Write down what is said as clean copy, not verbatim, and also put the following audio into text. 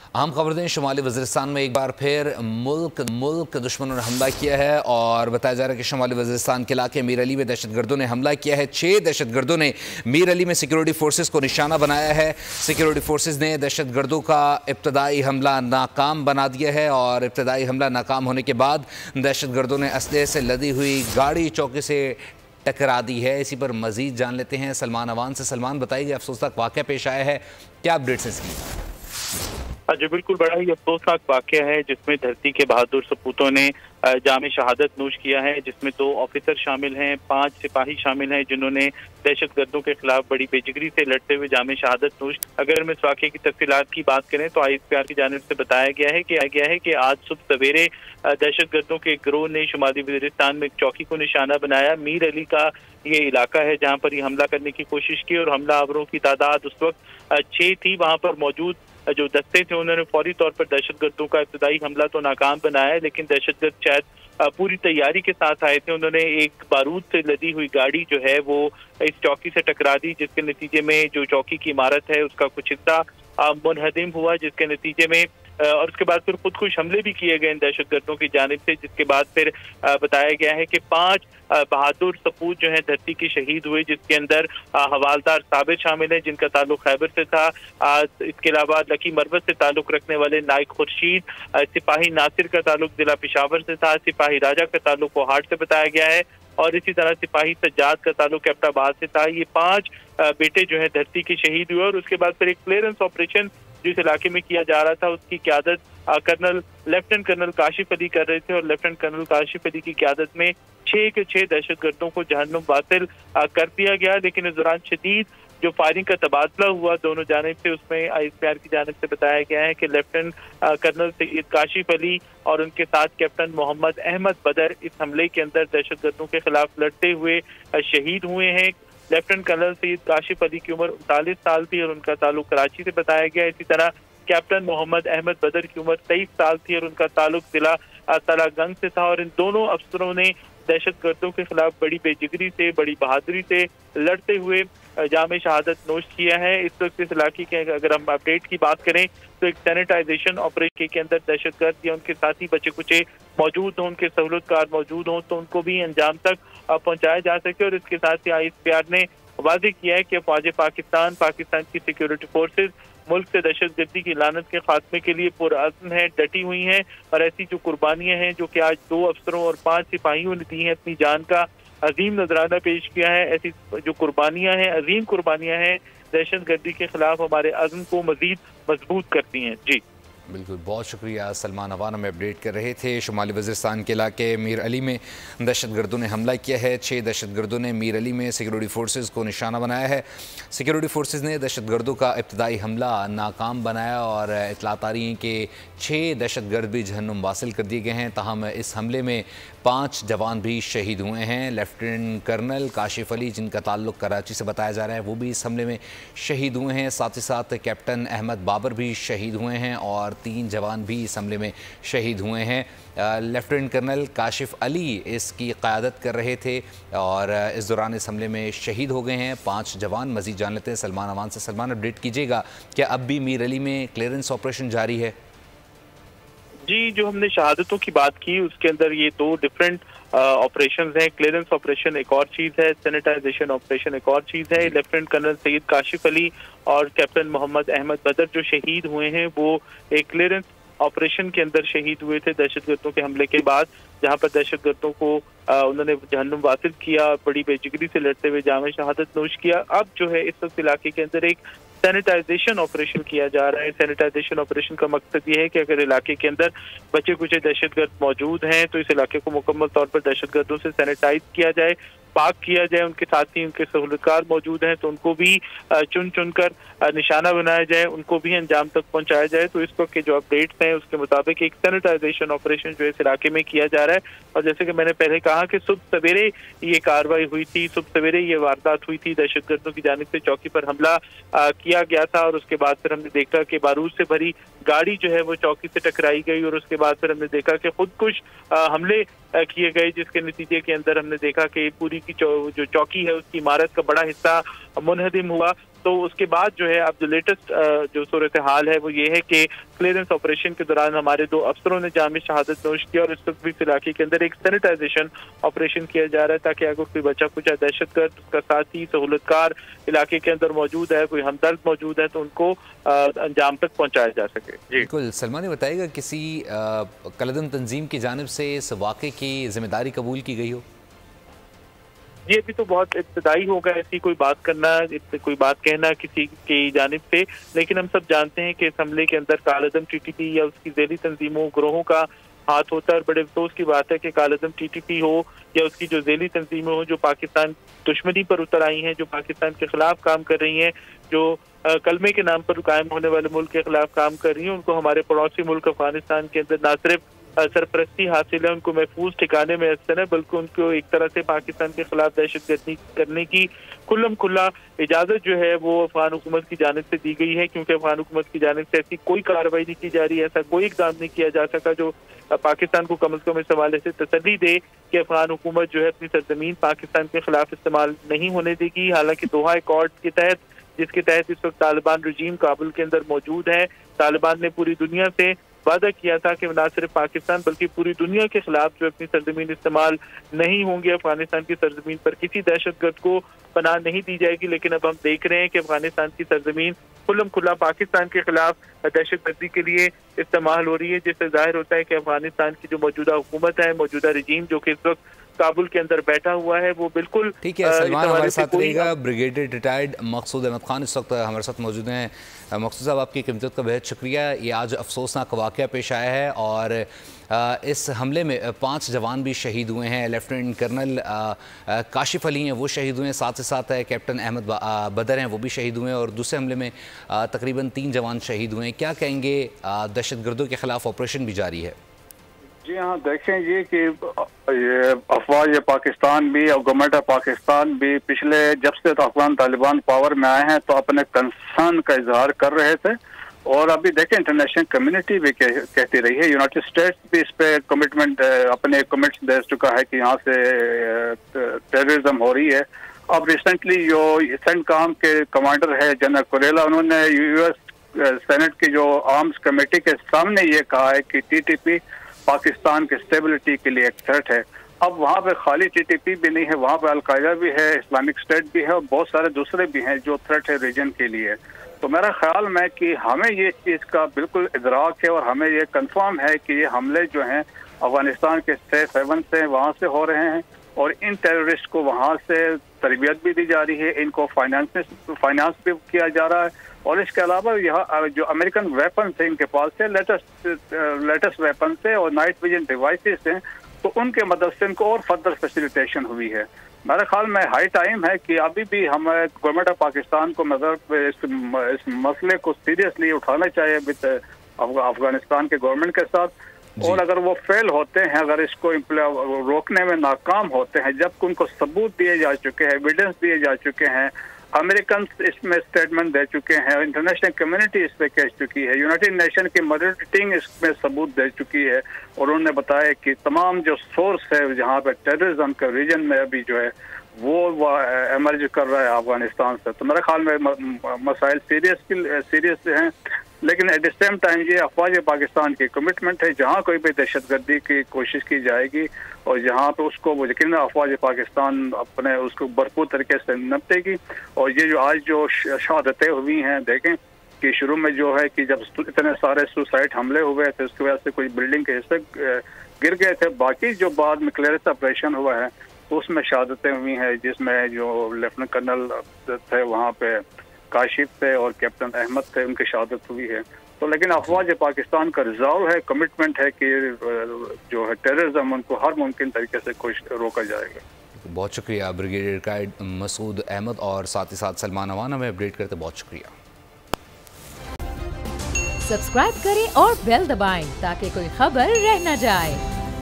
अहम खबर दें, शुमाली वज़ीरिस्तान में एक बार फिर मुल्क दुश्मनों ने हमला किया है और बताया जा रहा है कि शुमाली वज़ीरिस्तान के इलाके मीर अली में दहशतगर्दों ने हमला किया है। 6 दहशतगर्दों ने मीर अली में सिक्योरिटी फोर्सेस को निशाना बनाया है। सिक्योरिटी फोर्सेस ने दहशतगर्दों का इब्तदाई हमला नाकाम बना दिया है और इब्तदाई हमला नाकाम होने के बाद दहशतगर्दों ने असलहे से लदी हुई गाड़ी चौकी से टकरा दी है। इसी पर मजीद जान लेते हैं सलमान अवान से। सलमान, बताइए, अफसोसनाक वाक़या पेश आया है, क्या अपडेट्स हैं इसकी? जी बिल्कुल, बड़ा ही अफसोसनाक वाक़या है जिसमें धरती के बहादुर सपूतों ने जामे शहादत नोश किया है, जिसमें 2 ऑफिसर शामिल हैं, 5 सिपाही शामिल हैं जिन्होंने दहशतगर्दों के खिलाफ बड़ी बेजिगरी से लड़ते हुए जामे शहादत नोश। अगर हम इस वाक़े की तफसीलात की बात करें तो ISPR की जानिब से बताया गया है कि आज सुबह सवेरे दहशतगर्दों के गिरोह ने शुमाली वज़ीरिस्तान में एक चौकी को निशाना बनाया। मीर अली का ये इलाका है जहाँ पर ये हमला करने की कोशिश की और हमलावरों की तादाद उस वक्त 6 थी। वहाँ पर मौजूद जो दस्ते थे उन्होंने फौरी तौर पर दहशतगर्दों का इब्तदाई हमला तो नाकाम बनाया, लेकिन दहशतगर्द शायद पूरी तैयारी के साथ आए थे। उन्होंने एक बारूद से लदी हुई गाड़ी जो है वो इस चौकी से टकरा दी, जिसके नतीजे में जो चौकी की इमारत है उसका कुछ हिस्सा मुनहदिम हुआ, जिसके नतीजे में और उसके बाद फिर खुदकुश हमले भी किए गए दहशतगर्दों की जानिब से, जिसके बाद फिर बताया गया है कि 5 बहादुर सपूत जो हैं धरती के शहीद हुए, जिसके अंदर हवालदार साबिर शामिल है जिनका ताल्लुक खैबर से था। इसके अलावा लकी मरबत से ताल्लुक रखने वाले नाइक खुर्शीद, सिपाही नासिर का ताल्लुक जिला पेशावर से था, सिपाही राजा का ताल्लुक कोहाट से बताया गया है और इसी तरह सिपाही सज्जाद का ताल्लुक कैप्टाबाद से था। ये 5 बेटे जो है धरती के शहीद हुए और उसके बाद फिर एक क्लियरेंस ऑपरेशन जिस इलाके में किया जा रहा था उसकी क़यादत लेफ्टिनेंट कर्नल काशिफ अली कर रहे थे और लेफ्टिनेंट कर्नल काशिफ अली की क़यादत में 6 के 6 दहशतगर्दों को जहन्नुम वासिल कर दिया गया। लेकिन इस दौरान शदीद जो फायरिंग का तबादला हुआ दोनों जानिब से, उसमें ISPR की जानिब से बताया गया है कि लेफ्टिनेंट कर्नल सैयद काशिफ अली और उनके साथ कैप्टन मोहम्मद अहमद बदर इस हमले के अंदर दहशतगर्दों के खिलाफ लड़ते हुए शहीद हुए हैं। लेफ्टिनेंट कर्नल सैयद काशिफ अली की उम्र 39 साल थी और उनका ताल्लुक कराची से बताया गया। इसी तरह कैप्टन मोहम्मद अहमद बदर की उम्र 23 साल थी और उनका ताल्लुक जिला तलागंज से था और इन दोनों अफसरों ने दहशतगर्दों के खिलाफ बड़ी बेजिगरी से, बड़ी बहादुरी से लड़ते हुए जामे शहादत नोश किया है। इस वक्त इस इलाके के अगर हम अपडेट की बात करें तो एक सैनिटाइजेशन ऑपरेशन के अंदर दहशतगर्द या उनके साथी बचे कुचे मौजूद हों, उनके सहूलतकार मौजूद हों तो उनको भी अंजाम तक पहुंचाया जा सके। और इसके साथ ही ISPR ने वाज़ेह किया है कि फौज पाकिस्तान की सिक्योरिटी फोर्सेज मुल्क से दहशतगर्दी की लानत के खात्मे के लिए पुरअज़्म है, डटी हुई हैं और ऐसी जो कुर्बानियां हैं जो कि आज 2 अफसरों और 5 सिपाहियों ने दी हैं, अपनी जान का अजीम नजराना पेश किया है। ऐसी जो कुर्बानियां हैं, अजीम कुर्बानियां हैं, दहशतगर्दी के खिलाफ हमारे अज़्म को मजीद मजबूत करती हैं। जी बिल्कुल, बहुत शुक्रिया सलमान अवान, हमें अपडेट कर रहे थे। शुमाली वज़ीरिस्तान के इलाके मीर अली में दहशतगर्दों ने हमला किया है। 6 दहशतगर्दों ने मीर अली में सिक्योरिटी फोर्सेस को निशाना बनाया है। सिक्योरिटी फोर्सेस ने दहशतगर्दों का इब्तदाई हमला नाकाम बनाया और इतलात आ रही हैं कि 6 दहशतगर्द भी जहन्नुम वासिल कर दिए गए हैं। ताहम इस हमले में 5 जवान भी शहीद हुए हैं। लेफ्टिनेंट कर्नल काशिफ अली, जिनका ताल्लुक कराची से बताया जा रहा है, वो भी इस हमले में शहीद हुए हैं। साथ ही साथ कैप्टन अहमद बाबर भी शहीद हुए हैं और 3 जवान भी इस हमले में शहीद हुए हैं। लेफ्टिनेंट कर्नल काशिफ अली इसकी क़यादत कर रहे थे और इस दौरान इस हमले में शहीद हो गए हैं 5 जवान। मज़ीद जान लेते हैं सलमान अवान से। सलमान, अपडेट कीजिएगा, क्या अब भी मीर अली में क्लियरेंस ऑपरेशन जारी है? जी, जो हमने शहादतों की बात की उसके अंदर ये 2 डिफरेंट ऑपरेशंस हैं। क्लियरेंस ऑपरेशन एक और चीज़ है, सैनिटाइजेशन ऑपरेशन एक और चीज़ है। लेफ्टिनेंट कर्नल सैयद काशिफ अली और कैप्टन मोहम्मद अहमद बदर जो शहीद हुए हैं वो एक क्लियरेंस ऑपरेशन के अंदर शहीद हुए थे दहशतगर्दों के हमले के बाद, जहां पर दहशतगर्दों को उन्होंने जहन्नुम वासिल किया, बड़ी बेजिगरी से लड़ते हुए जामे शहादत नोश किया। अब जो है इस वक्त इलाके के अंदर एक सैनिटाइजेशन ऑपरेशन किया जा रहा है। सैनिटाइजेशन ऑपरेशन का मकसद ये है कि अगर इलाके के अंदर बचे कुछ दहशतगर्द मौजूद हैं तो इस इलाके को मुकम्मल तौर पर दहशतगर्दों से सैनिटाइज किया जाए, पाक किया जाए। उनके साथी उनके सहूलतकार मौजूद हैं तो उनको भी चुन चुन कर निशाना बनाया जाए, उनको भी अंजाम तक पहुंचाया जाए। तो इस वक्त के जो अपडेट्स हैं उसके मुताबिक एक सैनिटाइजेशन ऑपरेशन जो इस इलाके में किया जा रहा है। और जैसे कि मैंने पहले कहा कि सुबह सवेरे ये कार्रवाई हुई थी, सुबह सवेरे ये वारदात हुई थी, दहशतगर्दों की जानिब से चौकी पर हमला किया गया था और उसके बाद फिर हमने देखा कि बारूद से भरी गाड़ी जो है वो चौकी से टकराई गई और उसके बाद फिर हमने देखा कि खुदकुश हमले किए गए, जिसके नतीजे के अंदर हमने देखा कि पूरी की जो चौकी है उसकी इमारत का बड़ा हिस्सा मुनहदिम हुआ तो उसके बाद जो है अब जो लेटेस्ट जो सूरत हाल है वो ये है कि क्लियरेंस ऑपरेशन के दौरान हमारे 2 अफसरों ने जाम शहादत नोश किया और इस वक्त भी इस इलाके के अंदर एक सैनिटाइजेशन ऑपरेशन किया जा रहा है ताकि अगर कोई बचा कुचा दहशतगर्द, उसका साथी सहूलतकार इलाके के अंदर मौजूद है, कोई हमदर्द मौजूद है, तो उनको अंजाम तक पहुंचाया जा सके। बिल्कुल। सलमान ने बताएगा किसी कलदम तंजीम की जानिब से इस वाक़े की जिम्मेदारी कबूल की गई हो? ये भी तो बहुत इब्तदाई होगा ऐसी कोई बात करना, कोई बात कहना किसी की जानिब से, लेकिन हम सब जानते हैं कि इस हमले के अंदर कालदम टीटीपी या उसकी ज़ैली तंजीमों ग्रोहों का हाथ होता है। और बड़े अफसोस की बात है कि कालदम टीटीपी हो या उसकी जो ज़ैली तंजीमें हो जो पाकिस्तान दुश्मनी पर उतर आई हैं, जो पाकिस्तान के खिलाफ काम कर रही हैं, जो कलमे के नाम पर कायम होने वाले मुल्क के खिलाफ काम कर रही हैं, उनको हमारे पड़ोसी मुल्क अफगानिस्तान के अंदर ना सिर्फ सरपरस्ती हासिल है, उनको महफूज ठिकाने में असर है, बल्कि उनको एक तरह से पाकिस्तान के खिलाफ दहशतगर्दी करने की खुल्लम खुल्ला इजाजत जो है वो अफगान हुकूमत की जानिब से दी गई है, क्योंकि अफगान हुकूमत की जानिब से ऐसी कोई कार्रवाई नहीं की जा रही है, ऐसा कोई इक़दाम नहीं किया जा सका जो पाकिस्तान को कम से कम इस हवाले से तसल्ली दे कि अफगान हुकूमत जो है अपनी सरजमीन पाकिस्तान के खिलाफ इस्तेमाल नहीं होने देगी। हालांकि दोहा एकॉर्ड के तहत, जिसके तहत इस वक्त तालिबान रजीम काबुल के अंदर मौजूद है, तालिबान ने पूरी दुनिया से वादा किया था कि न सिर्फ पाकिस्तान बल्कि पूरी दुनिया के खिलाफ जो अपनी सरजमीन इस्तेमाल नहीं होंगे, अफगानिस्तान की सरजमीन पर किसी दहशतगर्द को पनाह नहीं दी जाएगी। लेकिन अब हम देख रहे हैं कि अफगानिस्तान की सरजमीन खुल्लम खुल्ला पाकिस्तान के खिलाफ दहशतगर्दी के लिए इस्तेमाल हो रही है, जिससे जाहिर होता है कि अफगानिस्तान की जो मौजूदा हुकूमत है, मौजूदा रजीम जो कि इस वक्त काबुल के अंदर बैठा हुआ है, वो बिल्कुल ठीक है। सलमान हमारे साथ रहेगा। ब्रिगेडियर रिटायर्ड मकसूद अहमद खान इस वक्त हमारे साथ मौजूद हैं। मकसूद साहब, आपकी कीमत का बेहद शुक्रिया। ये आज अफसोसनाक वाक़या पेश आया है और इस हमले में 5 जवान भी शहीद हुए हैं। लेफ्टिनेंट कर्नल काशिफ अली हैं, वो शहीद हुए हैं, साथ ही साथ कैप्टन अहमद बदर हैं, वो भी शहीद हुए हैं और दूसरे हमले में तकरीबन 3 जवान शहीद हुए हैं। क्या कहेंगे? दहशतगर्दों के खिलाफ ऑपरेशन भी जारी है। जी हाँ, देखें ये कि ये अफवाज पाकिस्तान भी और गवर्नमेंट ऑफ पाकिस्तान भी पिछले जब से तो अफगान तालिबान पावर में आए हैं तो अपने कंसर्न का इजहार कर रहे थे और अभी देखें इंटरनेशनल कम्युनिटी भी कहती रही है, यूनाइटेड स्टेट्स भी इस पे कमिटमेंट अपने कमिट्स दे चुका है कि यहाँ से टेररिज्म हो रही है। अब रिसेंटली जो सेंटकॉम के कमांडर है जनरल कुरेला, उन्होंने यूएस सेनेट की जो आर्म्स कमेटी के सामने ये कहा है कि टीटीपी पाकिस्तान के स्टेबिलिटी के लिए एक थ्रेट है। अब वहाँ पे खाली टीटीपी भी नहीं है, वहाँ पे अलकायदा भी है, इस्लामिक स्टेट भी है और बहुत सारे दूसरे भी हैं जो थ्रेट है रीजन के लिए। तो मेरा ख्याल में कि हमें ये चीज़ का बिल्कुल इदराक है और हमें ये कंफर्म है कि ये हमले जो हैं अफगानिस्तान के सेफ हेवन से वहाँ से हो रहे हैं और इन टेररिस्ट को वहाँ से तरबियत भी दी जा रही है, इनको फाइनेंस भी किया जा रहा है और इसके अलावा यहाँ जो अमेरिकन वेपन थे इनके पास से लेटेस्ट वेपन से और नाइट विजन डिवाइसेस हैं, तो उनके मदद से इनको और फर्दर फैसिलिटेशन हुई है। मेरे ख्याल में हाई टाइम है कि अभी भी हमें गवर्नमेंट ऑफ पाकिस्तान को इस मसले को सीरियसली उठाना चाहिए विद अफगानिस्तान के गवर्नमेंट के साथ और अगर वो फेल होते हैं, अगर इसको रोकने में नाकाम होते हैं, जब उनको सबूत दिए जा चुके हैं, एविडेंस दिए जा चुके हैं, अमेरिकन इसमें स्टेटमेंट दे चुके हैं, इंटरनेशनल कम्युनिटी इस पे कह चुकी है, यूनाइटेड नेशन की मॉनिटरिंग इसमें सबूत दे चुकी है और उन्होंने बताया कि तमाम जो सोर्स है जहाँ पे टेररिज्म के रीजन में अभी जो है वो एमर्ज कर रहा है अफगानिस्तान से। तो मेरे ख्याल में मसाइल सीरियस हैं, लेकिन एट द सेम टाइम ये अफवाज पाकिस्तान की कमिटमेंट है, जहाँ कोई भी दहशतगर्दी की कोशिश की जाएगी और जहाँ पे उसको वो यकीन अफवाज पाकिस्तान अपने उसको भरपूर तरीके से निपटेगी। और ये जो आज जो शहादतें हुई हैं, देखें कि शुरू में जो है कि जब इतने सारे सुसाइड हमले हुए थे उसकी वजह से कुछ बिल्डिंग के हिस्से गिर गए थे, बाकी जो बाद में क्लियरेंस ऑपरेशन हुआ है उसमें शहादतें हुई हैं, जिसमें जो लेफ्टिनेंट कर्नल थे वहाँ पे काशिफ थे और कैप्टन अहमद थे, उनकी शहादत हुई है। तो लेकिन अफवाज पाकिस्तान का रिजॉल्व है, कमिटमेंट है कि जो है टेररिज्म उनको हर मुमकिन तरीके से रोका जाएगा। बहुत शुक्रिया ब्रिगेडियर रिटायर्ड मसूद अहमद और साथ ही साथ सलमान अवान, हमें अपडेट करते बहुत शुक्रिया। सब्सक्राइब करें और बेल दबाएं ताकि कोई खबर रह न जाए।